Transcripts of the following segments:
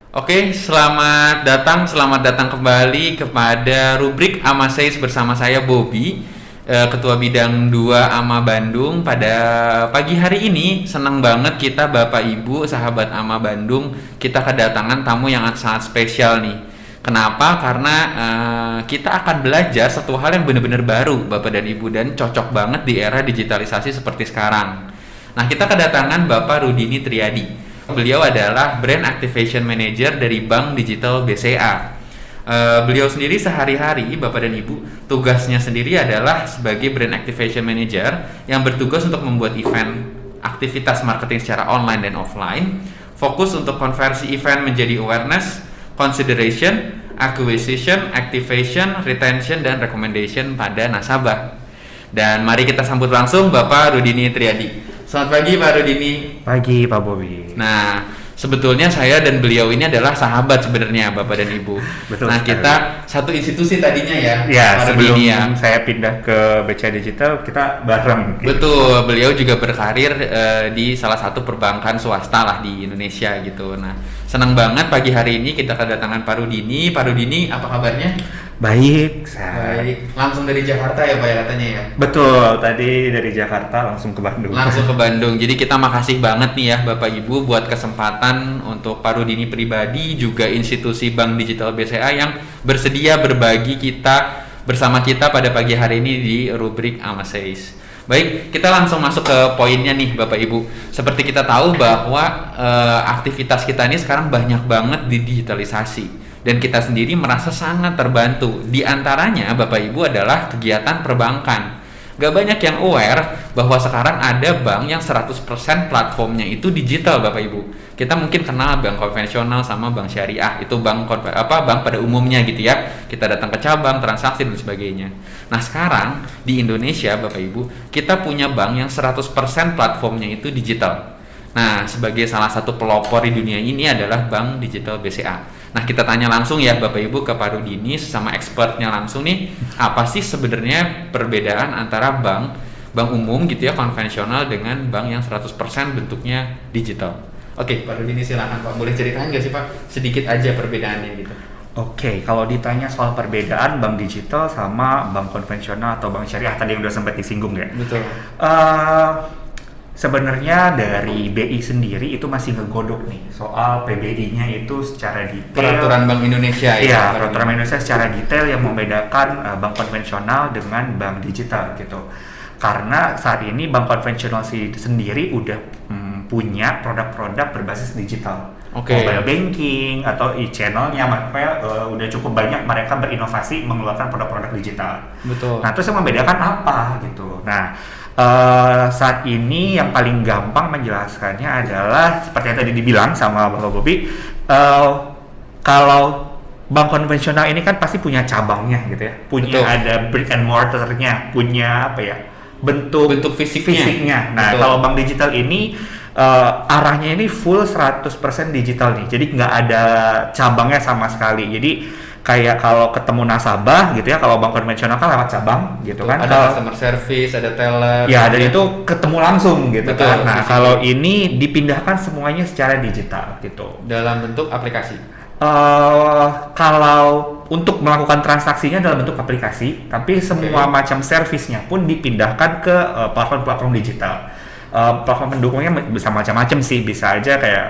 Oke, selamat datang kembali kepada rubrik Amaseis bersama saya Bobby, Ketua Bidang 2 AMA Bandung. Pada pagi hari ini, senang banget kita Bapak Ibu, sahabat AMA Bandung, kita kedatangan tamu yang sangat spesial nih. Kenapa? Karena kita akan belajar satu hal yang benar-benar baru, Bapak dan Ibu, dan cocok banget di era digitalisasi seperti sekarang. Nah, kita kedatangan Bapak Rudini Triadi. Beliau adalah Brand Activation Manager dari Bank Digital BCA. Beliau sendiri sehari-hari, Bapak dan Ibu, tugasnya sendiri adalah sebagai Brand Activation Manager yang bertugas untuk membuat event, aktivitas marketing secara online dan offline, fokus untuk konversi event menjadi awareness, consideration, acquisition, activation, retention, dan recommendation pada nasabah. Dan mari kita sambut langsung Bapak Rudini Triadi. Selamat pagi Pak Rudini. Pagi Pak Bobby. Nah, sebetulnya saya dan beliau ini adalah sahabat sebenarnya Bapak dan Ibu. Betul. Nah, kita satu institusi tadinya ya. Ya, Pak sebelum Rudini ya. saya pindah ke BCA Digital, kita bareng. Betul, beliau juga berkarir di salah satu perbankan swasta lah di Indonesia gitu. Nah, senang banget pagi hari ini kita kedatangan Pak Rudini. Pak Rudini, apa kabarnya? Baik. Baik. Langsung dari Jakarta ya Pak ya katanya ya? Betul, tadi dari Jakarta langsung ke Bandung. Langsung ke Bandung. Jadi kita makasih banget nih ya Bapak Ibu buat kesempatan untuk Pak Rudini pribadi, juga institusi Bank Digital BCA yang bersedia berbagi bersama kita pada pagi hari ini di rubrik Amaseis. Baik, kita langsung masuk ke poinnya nih Bapak Ibu. Seperti kita tahu bahwa aktivitas kita ini sekarang banyak banget digitalisasi. Dan kita sendiri merasa sangat terbantu. Di antaranya Bapak Ibu adalah kegiatan perbankan. Gak banyak yang aware bahwa sekarang ada bank yang 100% platformnya itu digital Bapak Ibu. Kita mungkin kenal bank konvensional sama bank syariah, itu bank pada umumnya gitu ya. Kita datang ke cabang, transaksi dan sebagainya. Nah, sekarang di Indonesia Bapak Ibu, kita punya bank yang 100% platformnya itu digital. Nah, sebagai salah satu pelopor di dunia ini adalah Bank Digital BCA. Nah, kita tanya langsung ya Bapak Ibu ke Pak Rudini sama expertnya langsung nih, apa sih sebenarnya perbedaan antara bank umum gitu ya, konvensional dengan bank yang 100% bentuknya digital. Oke, Pak Rudini silakan Pak, boleh ceritain nggak sih Pak sedikit aja perbedaannya gitu. Oke, kalau ditanya soal perbedaan bank digital sama bank konvensional atau bank syariah, tadi yang udah sempat disinggung ya. Betul. Sebenarnya dari BI sendiri itu masih ngegodok nih soal PBI-nya itu secara detail. Peraturan Bank Indonesia ya. Iya, peraturan Bank Indonesia secara detail yang membedakan bank konvensional dengan bank digital gitu. Karena saat ini bank konvensional sendiri udah punya produk-produk berbasis digital. Mobile banking atau e-channelnya, makanya udah cukup banyak mereka berinovasi mengeluarkan produk-produk digital. Betul. Nah, terus yang membedakan apa gitu. Nah, saat ini yang paling gampang menjelaskannya adalah seperti yang tadi dibilang sama Bapak Bobby, kalau bank konvensional ini kan pasti punya cabangnya gitu ya, punya Betul. Ada brick and mortarnya, punya apa ya, bentuk fisiknya. Nah, Betul. Kalau bank digital ini arahnya ini full 100% digital nih, jadi nggak ada cabangnya sama sekali. Jadi kayak kalau ketemu nasabah gitu ya, kalau bank konvensional kan lewat cabang gitu kan, ada customer service, ada teller ya, dan itu ketemu langsung gitu. Betul, kan. Nah, kalau ini dipindahkan semuanya secara digital gitu dalam bentuk aplikasi. Kalau untuk melakukan transaksinya dalam bentuk aplikasi, tapi semua macam servisnya pun dipindahkan ke platform-platform digital. Platform pendukungnya bisa macam-macam sih, bisa aja kayak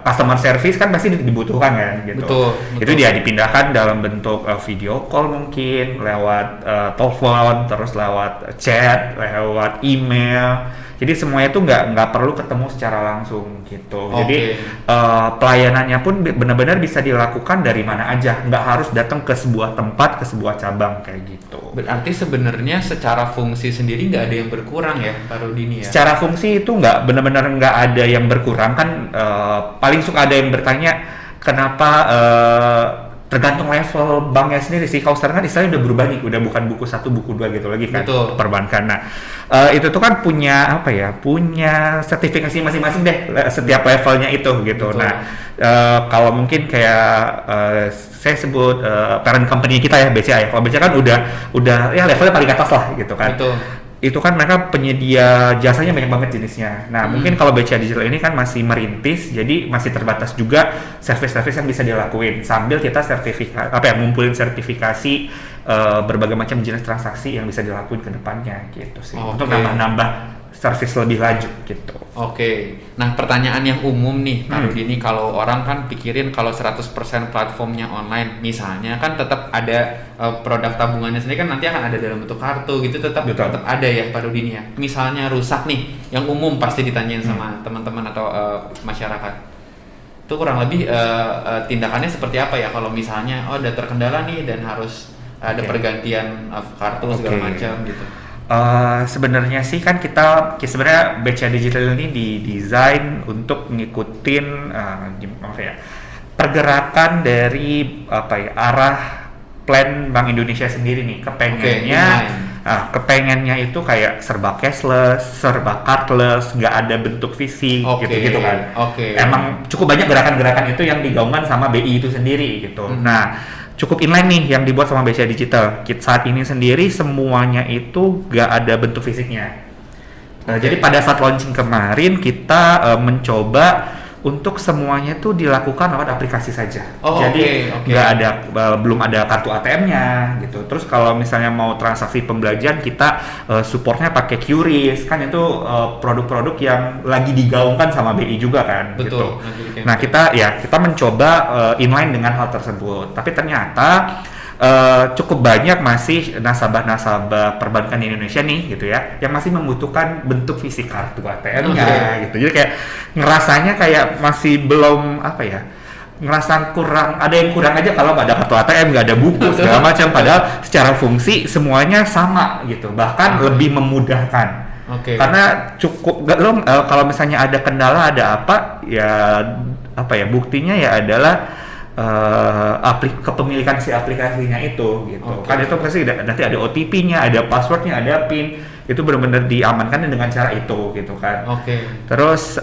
customer service kan pasti dibutuhkan kan gitu. Betul. Itu dia dipindahkan dalam bentuk video call, mungkin lewat telepon, terus lewat chat, lewat email. Jadi semuanya itu nggak perlu ketemu secara langsung gitu. Jadi pelayanannya pun benar-benar bisa dilakukan dari mana aja, nggak harus datang ke sebuah tempat, ke sebuah cabang kayak gitu. Berarti sebenarnya secara fungsi sendiri nggak ada yang berkurang ya Pak Rudini ya? Secara fungsi itu nggak, benar-benar nggak ada yang berkurang kan. Paling suka ada yang bertanya kenapa tergantung level banknya sendiri sih. Kalau sekarang kan istilahnya udah berubah nih, udah bukan buku 1, buku 2 gitu lagi kan. Betul. Perbankan. Nah, itu tuh kan punya apa ya? Punya sertifikasi masing-masing deh setiap levelnya itu gitu. Betul. Nah, kalau mungkin kayak saya sebut parent company kita ya, BCA ya. Kalau BCA kan udah ya levelnya paling atas lah gitu kan. Betul. itu kan mereka penyedia jasanya banyak banget jenisnya. Nah, mungkin kalau BCA Digital ini kan masih merintis, jadi masih terbatas juga service-service yang bisa dilakuin sambil kita ngumpulin sertifikasi berbagai macam jenis transaksi yang bisa dilakuin ke depannya gitu sih. Untuk nambah-nambah service lebih lanjut gitu. Oke. Nah, pertanyaan yang umum nih, Pak Rudi, ini kalau orang kan pikirin kalau 100% platformnya online, misalnya kan tetap ada produk tabungannya sendiri kan nanti akan ada dalam bentuk kartu gitu, tetap ada ya Pak Rudi ya. Misalnya rusak nih, yang umum pasti ditanyain sama teman-teman atau masyarakat. Itu kurang lebih tindakannya seperti apa ya kalau misalnya udah terkendala nih dan harus ada pergantian kartu segala macam gitu. Sebenarnya sih kan sebenarnya BCA Digital ini didesain untuk ngikutin pergerakan dari arah plan Bank Indonesia sendiri nih. Kepengennya itu kayak serba cashless, serba cardless, nggak ada bentuk fisik gitu kan. Emang cukup banyak gerakan-gerakan itu yang digaungkan sama BI itu sendiri gitu. Nah, cukup inline nih yang dibuat sama BCA Digital. Saat ini sendiri semuanya itu gak ada bentuk fisiknya. Jadi pada saat launching kemarin kita mencoba untuk semuanya itu dilakukan lewat aplikasi saja. Nggak ada, belum ada kartu ATM-nya gitu. Terus kalau misalnya mau transaksi pembelanjaan kita supportnya pakai QRIS, kan itu produk-produk yang lagi digaungkan sama BI juga kan. Betul. Gitu. Nah kita mencoba inline dengan hal tersebut. Tapi ternyata cukup banyak masih nasabah-nasabah perbankan di Indonesia nih gitu ya, yang masih membutuhkan bentuk fisik kartu ATM-nya gitu. Jadi kayak ngerasanya kayak masih belum ngerasa kurang, ada yang kurang aja kalau nggak ada kartu ATM, nggak ada buku segala macam. Padahal secara fungsi semuanya sama gitu, bahkan lebih memudahkan. Karena cukup kalau misalnya ada kendala ada buktinya ya adalah kepemilikan si aplikasinya itu gitu. Kan itu pasti nanti ada OTP-nya, ada passwordnya, ada PIN, itu benar-benar diamankan dengan cara itu gitu kan. Terus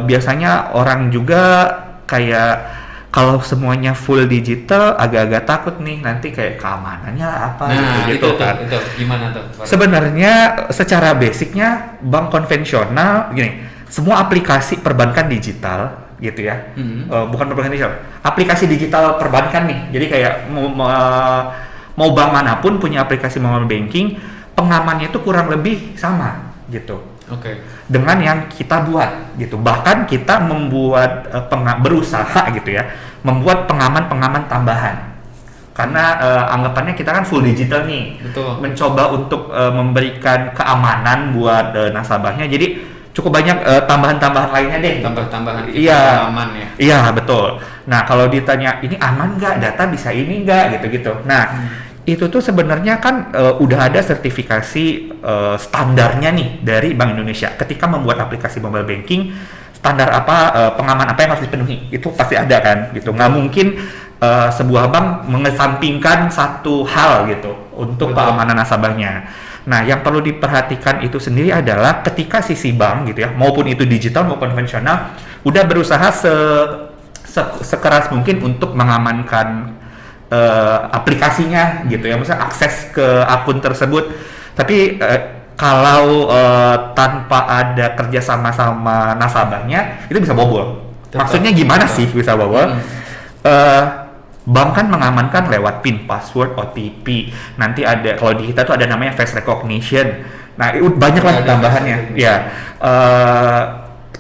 biasanya orang juga kayak kalau semuanya full digital agak-agak takut nih nanti kayak keamanannya gitu kan. Itu gimana tuh? Sebenarnya secara basicnya bank konvensional gini, semua aplikasi perbankan digital gitu ya, bukan perbankan digital, aplikasi digital perbankan nih. Jadi kayak mau bank manapun punya aplikasi mobile banking, pengamannya itu kurang lebih sama gitu. Dengan yang kita buat gitu. Bahkan kita membuat berusaha gitu ya, membuat pengaman tambahan. Karena anggapannya kita kan full digital nih. Mencoba untuk memberikan keamanan buat nasabahnya. Jadi cukup banyak tambahan-tambahan lainnya deh. Tambahan aman ya. Iya, betul. Nah, kalau ditanya ini aman nggak, data bisa ini nggak gitu-gitu. Nah, itu tuh sebenarnya kan udah ada sertifikasi standarnya nih dari Bank Indonesia. Ketika membuat aplikasi mobile banking, standar pengaman apa yang harus dipenuhi, itu pasti ada kan gitu. Nggak mungkin sebuah bank mengesampingkan satu hal gitu untuk keamanan nasabahnya. Nah, yang perlu diperhatikan itu sendiri adalah ketika sisi bank gitu ya, maupun itu digital maupun konvensional, udah berusaha sekeras mungkin untuk mengamankan aplikasinya gitu ya, misalnya akses ke akun tersebut. Tapi kalau tanpa ada kerjasama sama nasabahnya, itu bisa bobol. Maksudnya gimana sih bisa bobol? Bank kan mengamankan lewat PIN, password, OTP. Nanti ada, kalau di kita tuh ada namanya face recognition. Nah, itu banyak lah tambahannya. Ya.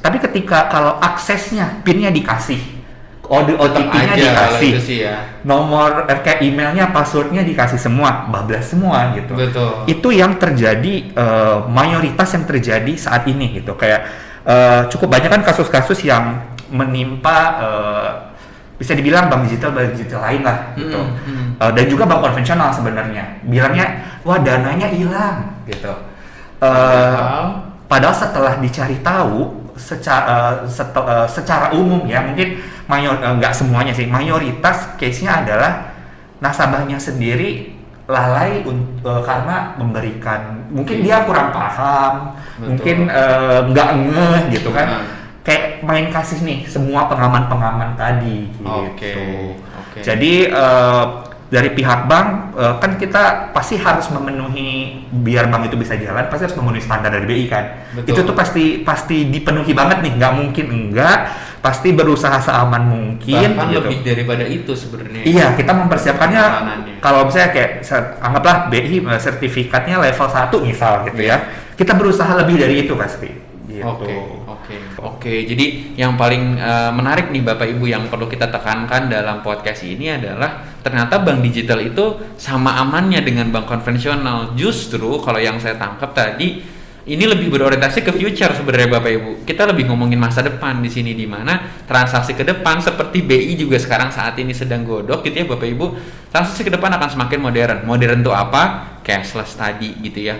Tapi ketika kalau aksesnya, PIN-nya dikasih, OTP-nya dikasih, nomor kayak emailnya, passwordnya dikasih semua, bablas semua gitu. Itu yang terjadi, mayoritas yang terjadi saat ini gitu. Kayak cukup banyak kan kasus-kasus yang menimpa bisa dibilang bank digital lain lah gitu. Dan juga bank konvensional sebenarnya bilangnya wah dananya hilang gitu. Padahal setelah dicari tahu secara umum ya, mungkin nggak semuanya sih, mayoritas case-nya adalah nasabahnya sendiri lalai karena memberikan, mungkin dia kurang paham, mungkin nggak ngeh gitu kan. Kayak main kasih nih semua pengaman tadi gitu. Jadi dari pihak bank kan kita pasti harus memenuhi, biar bank itu bisa jalan pasti harus memenuhi standar dari BI kan. Betul. Itu tuh pasti dipenuhi banget nih, nggak mungkin enggak, pasti berusaha seaman mungkin. Bahkan gitu. lebih daripada itu sebenarnya. Iya, kita mempersiapkannya Penanganannya. kalau misalnya kayak anggaplah BI sertifikatnya level 1 misal gitu ya. Kita berusaha lebih dari itu pasti. Gitu. Oke. Jadi yang paling menarik nih Bapak Ibu yang perlu kita tekankan dalam podcast ini adalah ternyata bank digital itu sama amannya dengan bank konvensional. Justru kalau yang saya tangkap tadi ini lebih berorientasi ke future sebenarnya Bapak Ibu. Kita lebih ngomongin masa depan di sini, di mana transaksi ke depan seperti BI juga sekarang saat ini sedang godok gitu ya Bapak Ibu. Transaksi ke depan akan semakin modern. Modern itu apa? Cashless tadi gitu ya.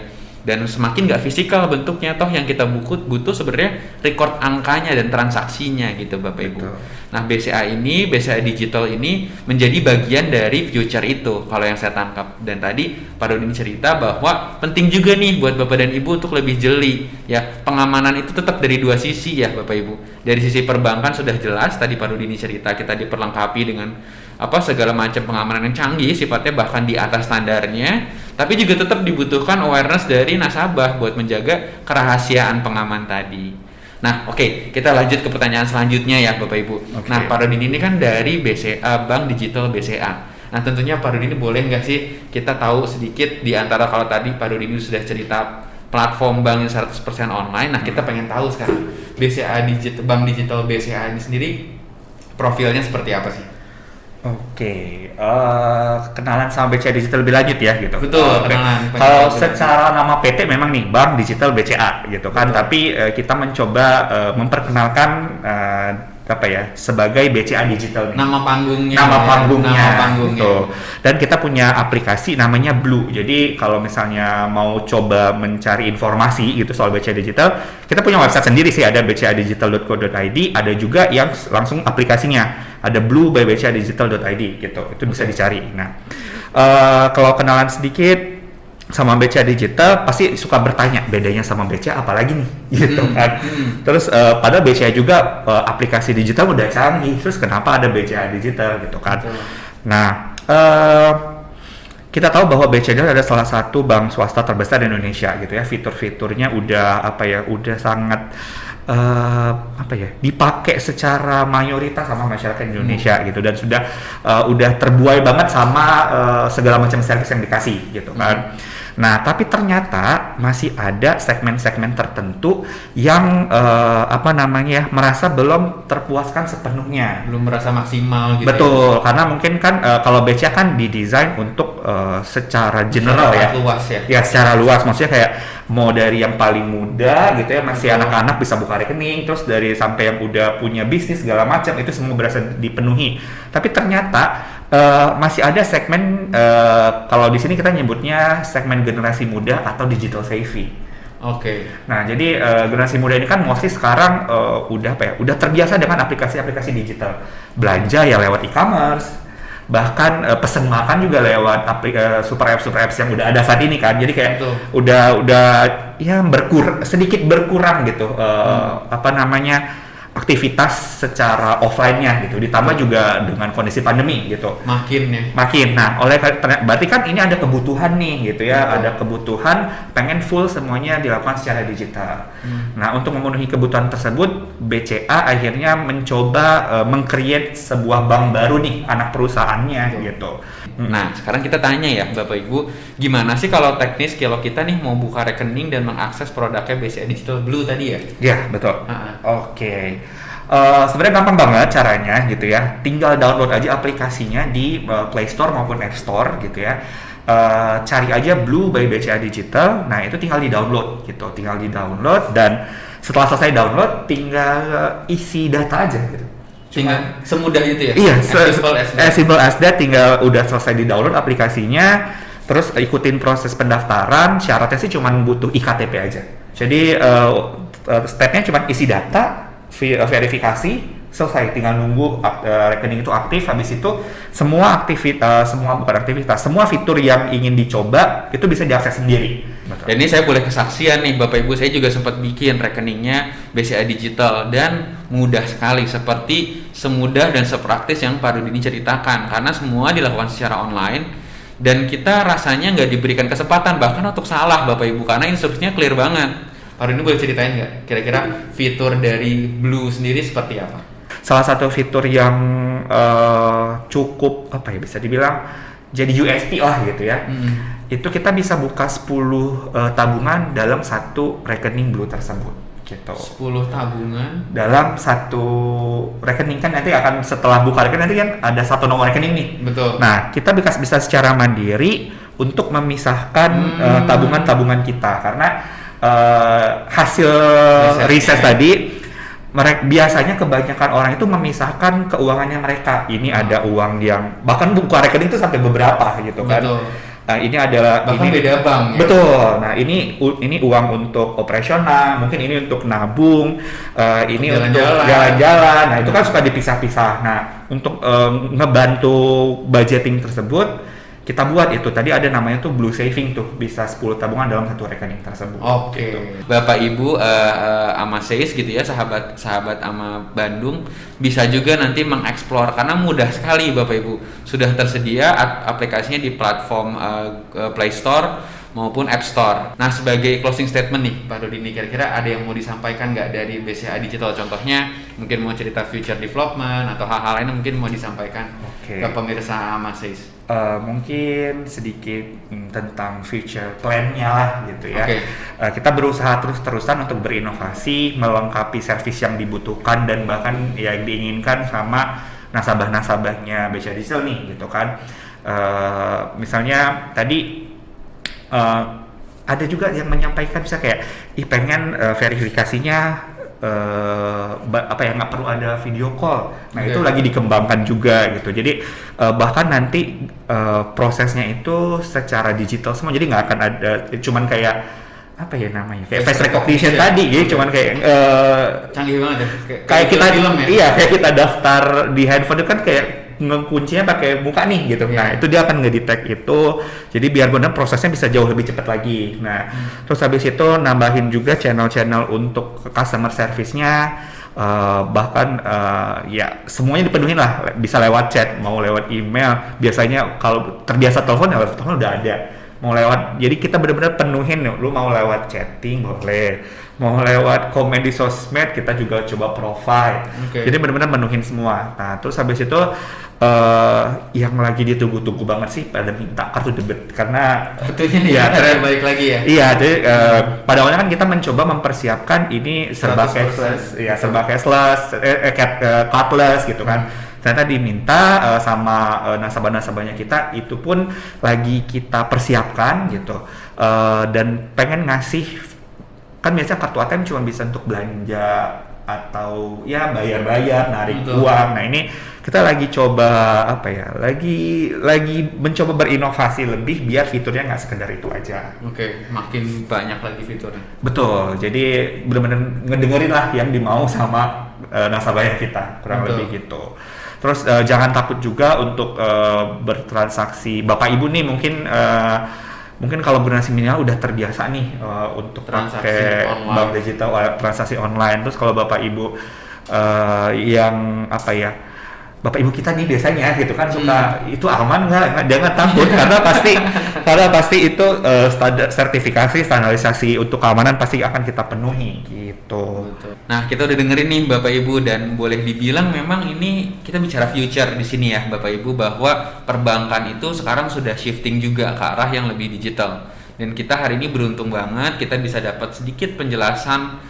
Dan semakin nggak fisikal bentuknya, toh yang kita butuh sebenarnya record angkanya dan transaksinya gitu Bapak Ibu. Betul. Nah BCA digital ini menjadi bagian dari future itu kalau yang saya tangkap. Dan tadi Pak Dodi cerita bahwa penting juga nih buat Bapak dan Ibu untuk lebih jeli ya. Pengamanan itu tetap dari dua sisi ya Bapak Ibu. Dari sisi perbankan sudah jelas, tadi Pak Dodi cerita kita diperlengkapi dengan segala macam pengamanan yang canggih, sifatnya bahkan di atas standarnya, tapi juga tetap dibutuhkan awareness dari nasabah buat menjaga kerahasiaan pengaman tadi. Nah, oke, kita lanjut ke pertanyaan selanjutnya ya Bapak Ibu. Okay. Nah, Pak Rudin ini kan dari BCA, Bank Digital BCA. Nah, tentunya Pak Rudin ini boleh nggak sih kita tahu sedikit di antara, kalau tadi Pak Rudin sudah cerita platform bank yang 100% online, nah kita pengen tahu sekarang Bank Digital BCA ini sendiri profilnya seperti apa sih? Oke, kenalan sama BCA Digital lebih lanjut ya gitu. Betul, kenalan. Kalau secara nama PT memang nih Bank Digital BCA gitu kan, tapi kita mencoba memperkenalkan sebagai BCA Digital nih. Nama panggungnya. Nama panggungnya. Gitu. Dan kita punya aplikasi namanya Blue. Jadi kalau misalnya mau coba mencari informasi gitu soal BCA Digital, kita punya website sendiri sih, ada bcadigital.co.id, ada juga yang langsung aplikasinya. Ada Blue by bcadigital.id gitu. Itu bisa dicari. Nah, kalau kenalan sedikit sama BCA Digital, pasti suka bertanya bedanya sama BCA apalagi nih gitu kan. Terus padahal BCA juga aplikasi digital udah canggih, terus kenapa ada BCA Digital gitu kan. Nah, kita tahu bahwa BCA Digital adalah salah satu bank swasta terbesar di Indonesia gitu ya. Fitur-fiturnya udah udah sangat dipakai secara mayoritas sama masyarakat Indonesia gitu, dan sudah udah terbuai banget sama segala macam service yang dikasih gitu kan. Nah, tapi ternyata masih ada segmen-segmen tertentu yang merasa belum terpuaskan sepenuhnya, belum merasa maksimal gitu. Betul, karena mungkin kan kalau BCA kan didesain untuk secara general secara luas ya. Ya, secara luas, maksudnya kayak mau dari yang paling muda gitu ya, masih anak-anak bisa buka rekening, terus dari sampai yang udah punya bisnis segala macam itu semua berasa dipenuhi. Tapi ternyata masih ada segmen, kalau di sini kita nyebutnya segmen generasi muda atau digital savvy. Oke. Nah, jadi generasi muda ini kan mostly sekarang udah terbiasa dengan aplikasi-aplikasi digital. Belanja ya lewat e-commerce, bahkan pesen makan juga lewat super apps yang udah ada saat ini kan. Jadi kayak udah ya sedikit berkurang gitu aktivitas secara offline-nya gitu, ditambah juga dengan kondisi pandemi gitu. Makin. Nah, berarti kan ini ada kebutuhan nih gitu ya, ada kebutuhan pengen full semuanya dilakukan secara digital. Nah, untuk memenuhi kebutuhan tersebut, BCA akhirnya mencoba meng-create sebuah bank baru nih, anak perusahaannya gitu. Nah, sekarang kita tanya ya Bapak Ibu, gimana sih kalau teknis kalau kita nih mau buka rekening dan mengakses produknya BCA Digital Blue tadi ya? Ya, betul. Oke. Sebenarnya gampang banget caranya gitu ya. Tinggal download aja aplikasinya di Play Store maupun App Store gitu ya. Cari aja Blue by BCA Digital. Nah, itu tinggal di-download gitu. Tinggal di-download, dan setelah selesai download tinggal isi data aja gitu. Tinggal semudah itu ya? Iya, as simple as that. Tinggal udah selesai di-download aplikasinya, terus ikutin proses pendaftaran. Syaratnya sih cuma butuh iKTP aja. Jadi stepnya cuma isi data, verifikasi, selesai. Tinggal nunggu rekening itu aktif. Habis itu semua fitur yang ingin dicoba itu bisa diakses sendiri. Betul. Dan ini saya boleh kesaksian nih Bapak Ibu, saya juga sempat bikin rekeningnya BCA Digital dan mudah sekali, seperti semudah dan sepraktis yang Pak Rudi ini ceritakan, karena semua dilakukan secara online dan kita rasanya nggak diberikan kesempatan bahkan untuk salah Bapak Ibu, karena instruksinya clear banget. Pak Rudi boleh ceritain nggak kira-kira fitur dari Blue sendiri seperti apa? Salah satu fitur yang cukup apa ya, bisa dibilang jadi USP lah gitu ya. Itu kita bisa buka 10 tabungan dalam satu rekening Blue tersebut. Gitu. 10 tabungan dalam satu rekening, kan nanti akan setelah buka rekening nanti kan ada satu nomor rekening nih. Betul. Nah, kita bisa secara mandiri untuk memisahkan tabungan-tabungan kita, karena hasil riset tadi biasanya kebanyakan orang itu memisahkan keuangannya mereka. Ini ada uang yang bahkan buka rekening itu sampai beberapa gitu kan. Betul. Nah, ini adalah bahkan ini beda bank ya? Betul. Nah, ini uang untuk operasional, mungkin ini untuk nabung, ini untuk jalan-jalan. Nah, itu kan suka dipisah-pisah. Nah, untuk ngebantu budgeting tersebut, kita buat itu tadi ada namanya tuh Blue Saving, tuh bisa 10 tabungan dalam satu rekening tersebut. Oke. Gitu. Bapak Ibu ama Seis gitu ya, sahabat ama Bandung bisa juga nanti mengeksplor, karena mudah sekali Bapak Ibu. Sudah tersedia aplikasinya di platform Play Store maupun App Store. Nah, sebagai closing statement nih Pak Rudi, kira-kira ada yang mau disampaikan nggak dari BCA Digital? Contohnya mungkin mau cerita future development atau hal-hal lain mungkin mau disampaikan ke pemirsa ama Seis. Mungkin sedikit tentang future plan-nya lah gitu ya. Kita berusaha terus-terusan untuk berinovasi, melengkapi servis yang dibutuhkan dan bahkan yang diinginkan sama nasabah-nasabahnya BCA Digital nih gitu kan. Misalnya tadi ada juga yang menyampaikan bisa kayak pengen verifikasinya nggak perlu ada video call. Nah, itu lagi dikembangkan juga gitu. Jadi bahkan nanti prosesnya itu secara digital semua, jadi nggak akan ada cuman kayak apa ya namanya, kayak face recognition tadi, jadi cuman kayak canggih banget ya, kayak kita film ya? Iya, kayak kita daftar di handphone itu kan kayak ngekuncinya pakai muka nih gitu. Nah, itu dia akan ngedetect itu. Jadi biar benar prosesnya bisa jauh lebih cepat lagi. Nah, terus habis itu nambahin juga channel-channel untuk customer service-nya, bahkan ya semuanya dipenuhin lah. Bisa lewat chat, mau lewat email. Biasanya kalau terbiasa telepon ya telepon udah ada. Mau lewat, jadi kita benar-benar penuhin. Lu mau lewat chatting boleh, mau lewat komen di sosmed kita juga coba provide. Jadi benar-benar penuhin semua. Nah, terus habis itu yang lagi ditunggu-tunggu banget sih pada minta kartu debit, karena kartunya ya balik lagi ya. Iya, jadi pada awalnya kan kita mencoba mempersiapkan ini serba cashless, ya serba cashless, cardless gitu kan. Ternyata diminta sama nasabah-nasabahnya kita, itu pun lagi kita persiapkan gitu, dan pengen ngasih, kan biasanya kartu ATM cuma bisa untuk belanja atau ya bayar-bayar, narik uang. Nah, ini kita lagi coba apa ya, lagi mencoba berinovasi lebih biar fiturnya nggak sekedar itu aja. Makin banyak lagi fiturnya. Betul, jadi benar-benar ngedengerin lah yang dimau sama nasabahnya kita, kurang lebih gitu. Terus jangan takut juga untuk bertransaksi. Bapak Ibu nih mungkin kalau generasi milenial udah terbiasa nih untuk pakai bank digital, transaksi online. Terus kalau Bapak Ibu yang apa ya, Bapak Ibu kita nih biasanya gitu kan suka itu aman nggak? Jangan takut karena pasti itu sertifikasi standarisasi untuk keamanan pasti akan kita penuhi gitu. Nah, kita udah dengerin nih Bapak Ibu, dan boleh dibilang memang ini kita bicara future di sini ya Bapak Ibu, bahwa perbankan itu sekarang sudah shifting juga ke arah yang lebih digital. Dan kita hari ini beruntung banget kita bisa dapat sedikit penjelasan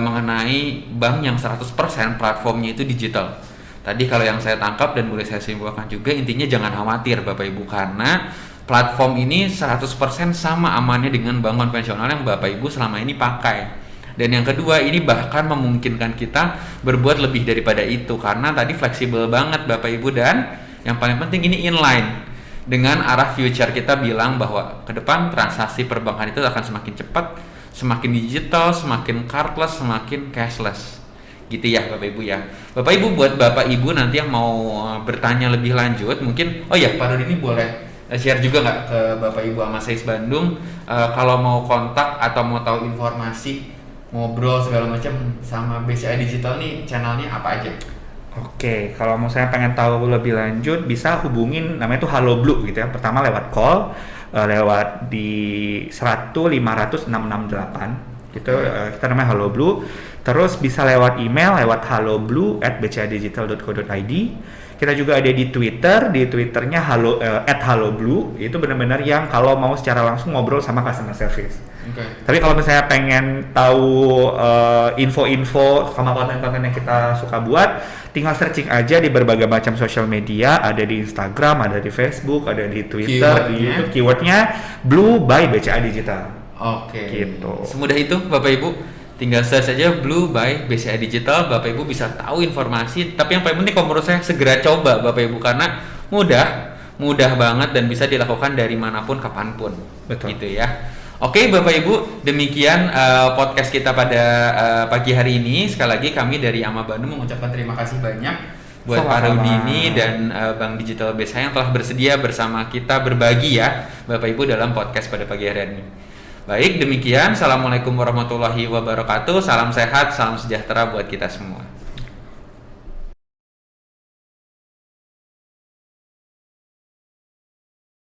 mengenai bank yang 100% platformnya itu digital. Tadi kalau yang saya tangkap dan boleh saya simpulkan juga, intinya jangan khawatir Bapak Ibu, karena platform ini 100% sama amannya dengan bank konvensional yang Bapak Ibu selama ini pakai. Dan yang kedua, ini bahkan memungkinkan kita berbuat lebih daripada itu, karena tadi fleksibel banget Bapak Ibu, dan yang paling penting ini inline dengan arah future. Kita bilang bahwa ke depan transaksi perbankan itu akan semakin cepat, semakin digital, semakin cardless, semakin cashless. Gitu ya Bapak Ibu ya. Bapak Ibu, buat Bapak Ibu nanti yang mau bertanya lebih lanjut, mungkin Pak Rudi ini boleh share juga nggak ke Bapak Ibu ama Seis Bandung, kalau mau kontak atau mau tahu informasi, ngobrol segala macam sama BCA Digital nih, channelnya apa aja? Oke, kalau mau saya pengen tahu lebih lanjut bisa hubungin namanya tuh Halo Blue gitu ya. Pertama lewat call, lewat di 100 500 668 gitu, kita namanya Halo Blue. Terus bisa lewat email lewat haloblue@bcadigital.co.id. Kita juga ada di Twitter, di Twitternya @haloblue. Itu benar-benar yang kalau mau secara langsung ngobrol sama customer service. Tapi kalau misalnya pengen tahu info-info sama konten-konten yang kita suka buat, tinggal searching aja di berbagai macam sosial media, ada di Instagram, ada di Facebook, ada di Twitter, di YouTube. Keywordnya Blue by BCA Digital. Oke. Gitu. Semudah itu Bapak Ibu. Tinggal search aja Blue by BCA Digital, Bapak Ibu bisa tahu informasi. Tapi yang paling penting kalau menurut saya segera coba Bapak Ibu, karena mudah banget dan bisa dilakukan dari manapun kapanpun. Betul. Gitu ya. Oke Bapak Ibu, demikian podcast kita pada pagi hari ini. Sekali lagi kami dari AMA Bandung mengucapkan terima kasih banyak buat Pak Rudini dan Bank Digital BCA yang telah bersedia bersama kita berbagi ya Bapak Ibu dalam podcast pada pagi hari ini. Baik, demikian. Assalamualaikum warahmatullahi wabarakatuh. Salam sehat, salam sejahtera buat kita semua.